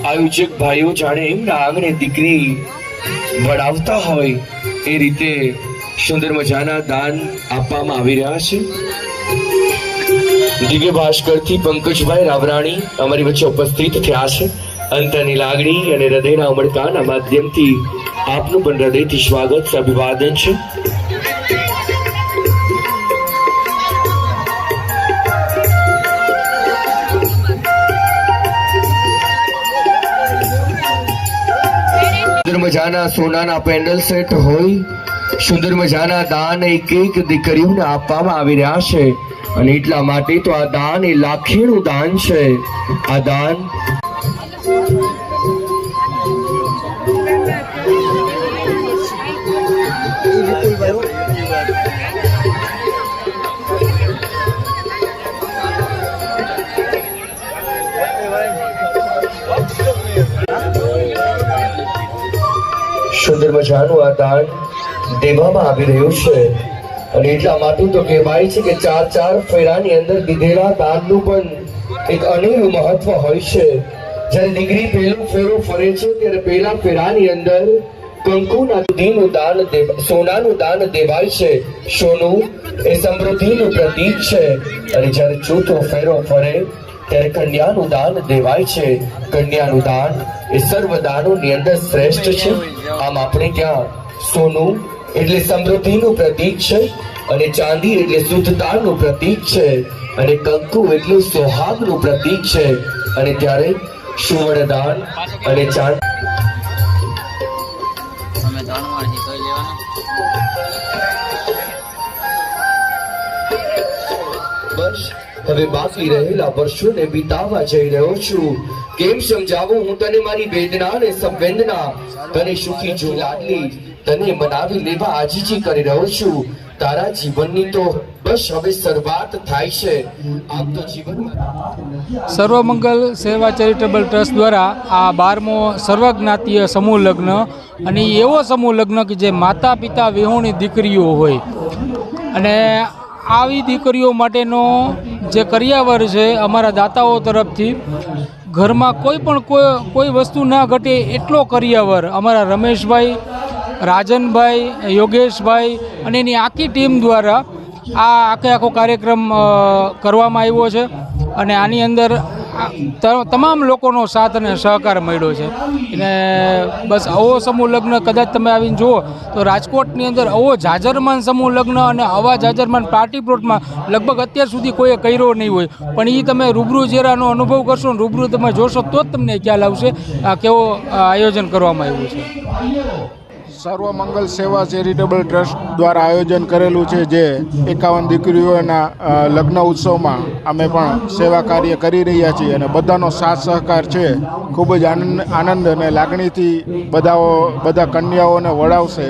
આયોજક ભાઈઓ જાણે એમના આંગણે દીકરી વડાવતા હોય એ રીતે સુંદર મજાના દાન આપવામાં આવી રહ્યા છે. દિવ્ય ભાસ્કરથી પંકજભાઈ રાવરાણી અમારી વચ્ચે ઉપસ્થિત થયા છે. અંતરની લાગણી અને હૃદયના ઉમળકાના માધ્યમથી આપનું પણ હૃદયથી સ્વાગત, અભિવાદન છે. સુંદર મજાના સોનાના પેન્ડલ સેટ હોય, સુંદર મજાના દાન એક એક દીકરીઓને આપવામાં આવી રહ્યા છે. અને એટલા માટે તો આ દાન એ લાખેનું દાન છે. આ દાન સુંદર મજાનું આ દાન દેવામાં આવી રહ્યું છે. અને એટલા માટે તો કહેવાય છે કે 4 ફેરાની અંદર દીધેલા દાનનું પણ એક અનેરું મહત્વ હોય છે. જ્યારે દીકરી પહેલો ફેરો ફરે છે ત્યારે પહેલા ફેરાની અંદર કંકુના દૂધીનું દાન, સોનાનું દાન દેવાય છે. સોનું એ સમૃદ્ધિનું પ્રતીક છે. અને જ્યારે ચોથો ફેરો ફરે ત્યારે કન્યાનું દાન દેવાય છે. કન્યાનું દાન એ સર્વ દાનોની અંદર શ્રેષ્ઠ છે. આમ આપણે ત્યાં સોનું એટલે સમૃદ્ધિનું પ્રતીક છે, અને ચાંદી એટલે શુદ્ધતાનું પ્રતીક છે, અને કંકુ એટલે સોહાગનું પ્રતીક છે. અને ત્યારે સુવર્ણ દાન અને ચાંદી બસ હવે બાકી રહેલા વર્ષોને વિતાવવા જઈ રહ્યો છું. કેમ સમજાવું હું તને મારી વેદના અને સંવેદના? તને સુખી જો લાડલી, તને મનાવી લેવા આજીજી કરી રહ્યો છું. તારા જીવનની તો બસ હવે શરૂઆત થાય છે. આમ તો જીવનમાં સર્વમંગલ સેવા ચેરિટેબલ ટ્રસ્ટ દ્વારા આ 12મો સર્વજ્ઞાતીય સમૂહ લગ્ન, અને એવો સમૂહ લગ્ન કે જે માતા પિતા વિહોણી દીકરીઓ હોય, અને આવી દીકરીઓ માટેનો જે કરિયાવર છે અમારા દાતાઓ તરફથી ઘરમાં કોઈ વસ્તુ ના ઘટે એટલો કરિયાવર અમારા રમેશભાઈ, રાજનભાઈ, યોગેશભાઈ અને એની આખી ટીમ દ્વારા આખો કાર્યક્રમ કરવામાં આવ્યો છે. અને આની અંદર તમામ લોકોનો સાથ અને સહકાર મળ્યો છે. અને બસ આવો સમૂહ લગ્ન કદાચ તમે આવીને જુઓ તો રાજકોટની અંદર આવો જાજરમાન સમૂહ લગ્ન અને આવા જાજરમાન પાર્ટી પ્લોટમાં લગભગ અત્યાર સુધી કોઈએ કર્યો નહીં હોય. પણ એ તમે રૂબરૂ જેરાનો અનુભવ કરશો ને રૂબરૂ તમે જોશો તો જ તમને ખ્યાલ આવશે આ કેવો આયોજન કરવામાં આવ્યું છે. સર્વમંગલ સેવા ચેરિટેબલ ટ્રસ્ટ દ્વારા આયોજન કરેલું છે, જે 51 દીકરીઓના લગ્ન ઉત્સવમાં અમે પણ સેવા કાર્ય કરી રહ્યા છીએ. અને બધાનો સાથ સહકાર છે. ખૂબ જ આનંદ અને લાગણીથી બધા કન્યાઓને વડાવશે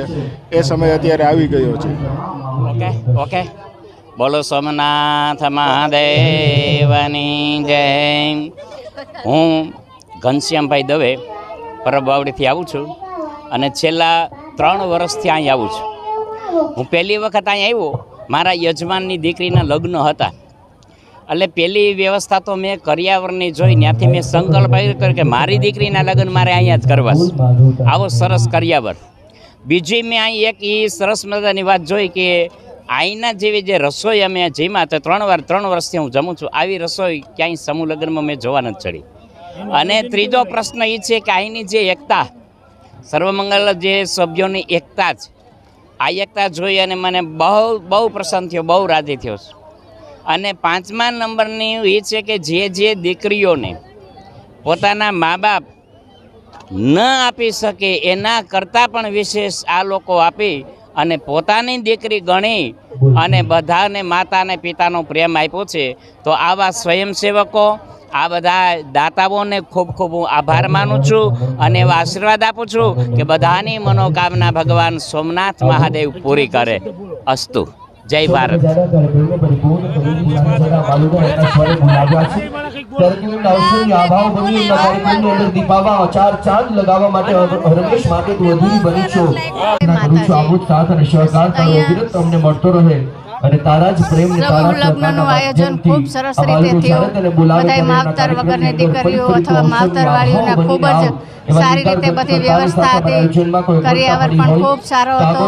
એ સમય અત્યારે આવી ગયો છે. ઓકે બોલો સોમનાથ મહાદેવની જય. હું ઘનશ્યામભાઈ દવે પરબવાવડીથી આવું છું, અને છેલ્લા 3 વર્ષથી અહીં આવું છું. હું પહેલી વખત અહીં આવ્યો, મારા યજમાનની દીકરીના લગ્ન હતા. એટલે પહેલી વ્યવસ્થા તો મેં કરિયાવરની જોઈ, ત્યાંથી મેં સંકલ્પ કર્યો કે મારી દીકરીના લગ્ન મારે અહીંયા જ કરવા છે. આવો સરસ કરિયાવર. બીજી મેં અહીં એક એ સરસ મજાની વાત જોઈ કે અહીંના જેવી જે રસોઈ અમે જમ્યા તો 3 વર્ષથી હું જમું છું. આવી રસોઈ ક્યાંય સમૂહ લગ્નમાં મેં જોવા નથી ચડી. અને ત્રીજો પ્રશ્ન એ છે કે અહીંની જે એકતા સર્વમંગલ જે સભ્યોની એકતા છે, આ એકતા જોઈ અને મને બહુ પ્રસન્ન થયો, બહુ રાજી થયો છું. અને 5મા નંબરની એ છે કે જે દીકરીઓને પોતાના મા બાપ ન આપી શકે એના કરતાં પણ વિશેષ આ લોકો આપી અને પોતાની દીકરી ગણી અને બધાને માતા અને પિતાનો પ્રેમ આપ્યો છે. તો આવા સ્વયંસેવકો, આ બધા દાતાઓને ખૂબ ખૂબ હું આભાર માનું છું અને એવા આશીર્વાદ આપું છું કે બધાની મનોકામના ભગવાન સોમનાથ મહાદેવ પૂરી કરે. અસ્તુ. જય ભારત. મળતો રહે અને તારા જ પ્રેમ લગ્નનું આયોજન ખૂબ સરસ રીતે થયું. બધાય માવતર વગરની દીકરીઓ અથવા માવતર વાળીઓને ખૂબ જ સારી રીતે બધી વ્યવસ્થા હતી. કરિયાવર પણ ખૂબ સારો હતો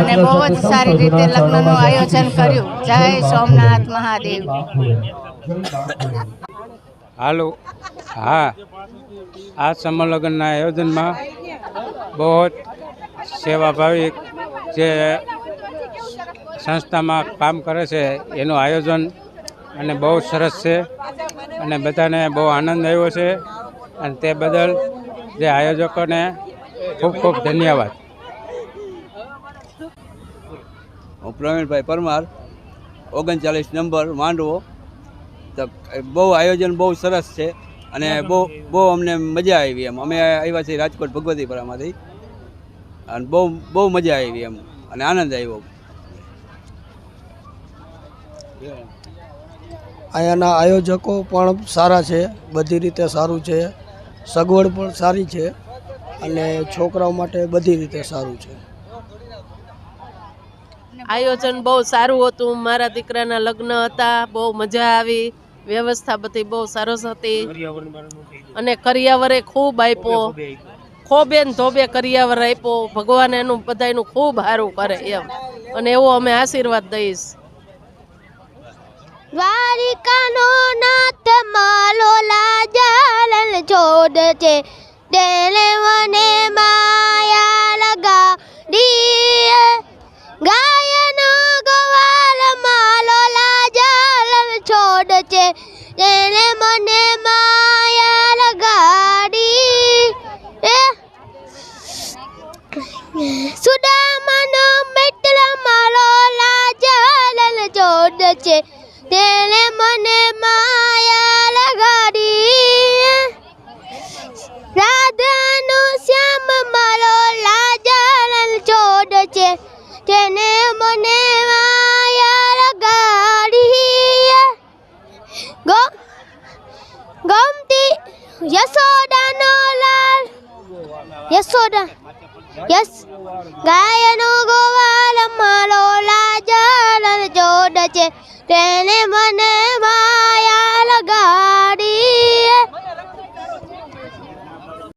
અને બહુ જ સારી રીતે લગ્નનું આયોજન કર્યું. જય સોમનાથ મહાદેવ. હાલો. હા, આ સમૂહ લગ્નના આયોજનમાં બહુ સેવાભાવી જે સંસ્થામાં કામ કરે છે એનું આયોજન અને બહુ સરસ છે અને બધાને બહુ આનંદ આવ્યો છે અને તે બદલ જે આયોજકોને ખૂબ ખૂબ ધન્યવાદ. હું પ્રવીણભાઈ પરમાર, 39 નંબર માંડવો. તો બહુ આયોજન બહુ સરસ છે અને બહુ અમને મજા આવી. એમ અમે આવ્યા છીએ રાજકોટ ભગવતીપરામાંથી અને બહુ મજા આવી એમ અને આનંદ આવ્યો. અહીંયાના આયોજકો પણ સારા છે, બધી રીતે સારું છે, સગવડ પણ સારી છે અને છોકરાઓ માટે બધી રીતે સારું છે. આયોજન બહુ સારું હતું. મારા દીકરાના લગ્ન હતા, બહુ મજા આવી. વ્યવસ્થા બધી બહુ સરસ હતી અને કરિયાવરે ખૂબ આપ્યો, ખોબે ને ધોબે કરિયાવર આપ્યો. ભગવાન એનું બધાનું ખૂબ સારું કરે એમ અને એવો અમે આશીર્વાદ દઈશ. દ્વારિકાનો નાથ માલો લાજલ છોડ છે, તેને મને માયા લગાડી. ગાયનો ગોવાલ માલો લાજલ છોડ છે, તેને મને માયા લગાડી. સુદામાનો મિત્ર માલો લાજલ છોડ છે, તેને મને માયા લગાડી. રાધાનો શ્યામ મારો લાજલ છોડ છે, તેને મને માયા લગાડી. ગમતી યશોદાનો લાલ ગાયનો ગોવાલ મારો લાજલ છોડ છે, તેને મને